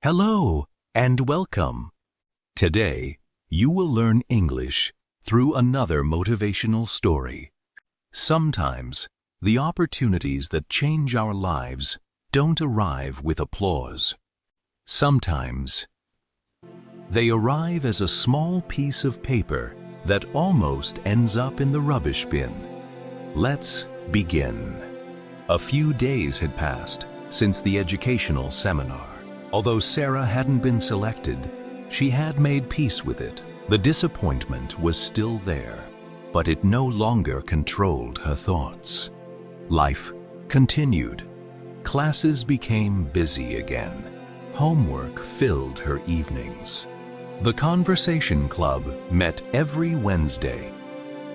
Hello and welcome. Today, you will learn English through another motivational story. Sometimes, the opportunities that change our lives don't arrive with applause. Sometimes, they arrive as a small piece of paper that almost ends up in the rubbish bin. Let's begin. A few days had passed since the educational seminar. Although Sarah hadn't been selected, she had made peace with it. The disappointment was still there, but it no longer controlled her thoughts. Life continued. Classes became busy again. Homework filled her evenings. The conversation club met every Wednesday.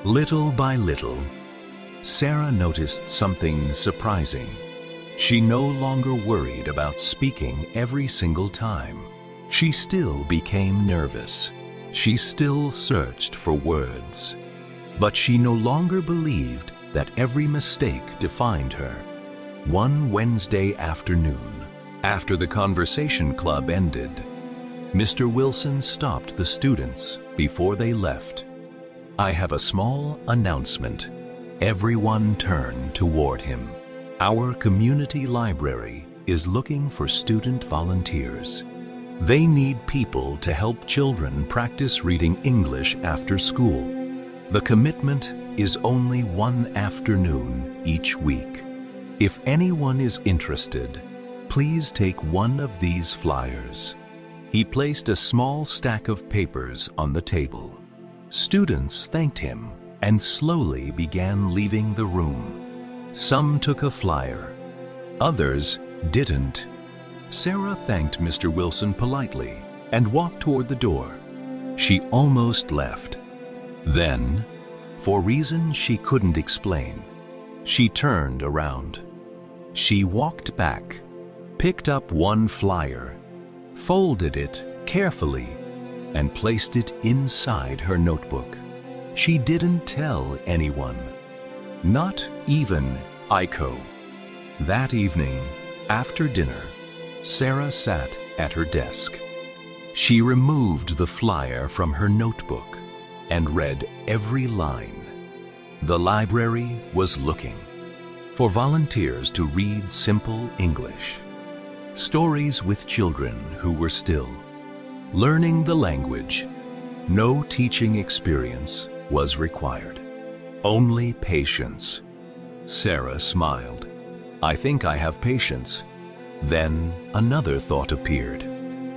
Little by little, Sarah noticed something surprising. She no longer worried about speaking every single time. She still became nervous. She still searched for words. But she no longer believed that every mistake defined her. One Wednesday afternoon, after the conversation club ended, Mr. Wilson stopped the students before they left. "I have a small announcement." Everyone turned toward him. "Our community library is looking for student volunteers. They need people to help children practice reading English after school. The commitment is only one afternoon each week. If anyone is interested, please take one of these flyers." He placed a small stack of papers on the table. Students thanked him and slowly began leaving the room. Some took a flyer. Others didn't. Sarah thanked Mr. Wilson politely and walked toward the door. She almost left. Then, for reasons she couldn't explain, she turned around. She walked back, picked up one flyer, folded it carefully, and placed it inside her notebook. She didn't tell anyone, not even Aiko. That evening, after dinner, Sarah sat at her desk. She removed the flyer from her notebook and read every line. The library was looking for volunteers to read simple English. Stories with children who were still learning the language. No teaching experience was required. Only patience. Sarah smiled. "I think I have patience." Then another thought appeared.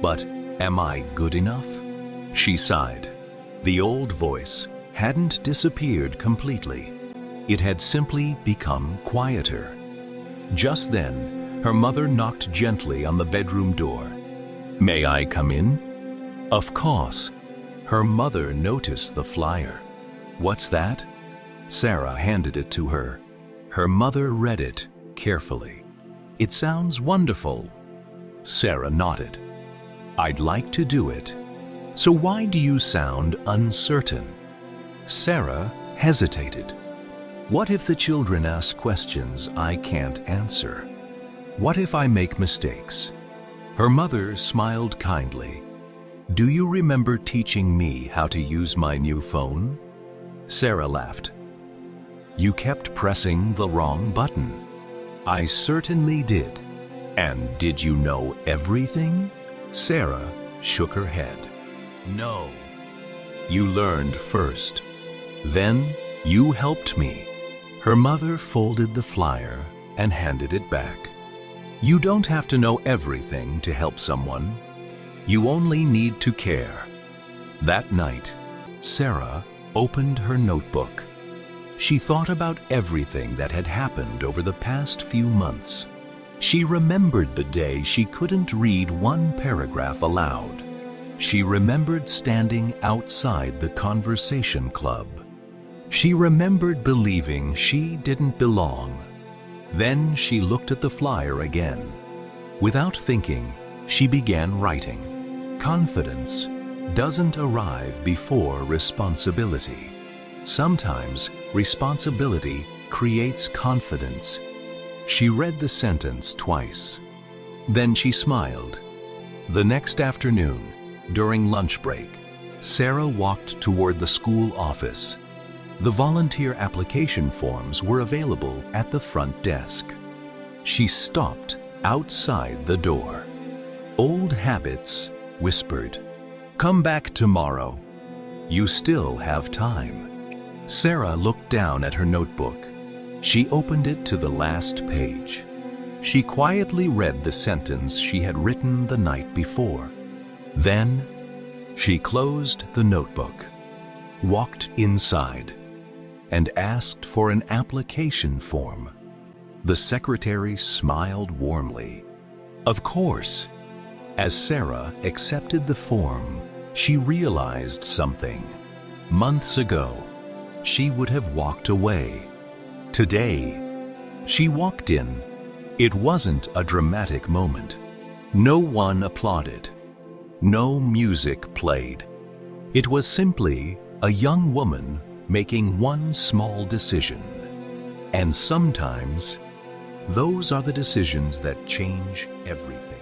"But am I good enough?" She sighed. The old voice hadn't disappeared completely. It had simply become quieter. Just then, her mother knocked gently on the bedroom door. "May I come in?" Of course. Her mother noticed the flyer. "What's that?" Sarah handed it to her. Her mother read it carefully. "It sounds wonderful." Sarah nodded. "I'd like to do it. So why do you sound uncertain?" Sarah hesitated. "What if the children ask questions I can't answer? What if I make mistakes?" Her mother smiled kindly. "Do you remember teaching me how to use my new phone?" Sarah laughed. "You kept pressing the wrong button." "I certainly did." "And did you know everything?" Sarah shook her head. "No. You learned first. Then you helped me." Her mother folded the flyer and handed it back. "You don't have to know everything to help someone. You only need to care." That night, Sarah opened her notebook. She thought about everything that had happened over the past few months. She remembered the day she couldn't read one paragraph aloud. She remembered standing outside the conversation club. She remembered believing she didn't belong. Then she looked at the flyer again. Without thinking, she began writing. Confidence doesn't arrive before responsibility. Sometimes responsibility creates confidence. She read the sentence twice. Then she smiled. The next afternoon, during lunch break, Sarah walked toward the school office. The volunteer application forms were available at the front desk. She stopped outside the door. Old habits whispered, "Come back tomorrow. You still have time." Sarah looked down at her notebook. She opened it to the last page. She quietly read the sentence she had written the night before. Then, she closed the notebook, walked inside, and asked for an application form. The secretary smiled warmly. Of course. As Sarah accepted the form, she realized something. Months ago, she would have walked away. Today, she walked in. It wasn't a dramatic moment. No one applauded. No music played. It was simply a young woman making one small decision. And sometimes, those are the decisions that change everything.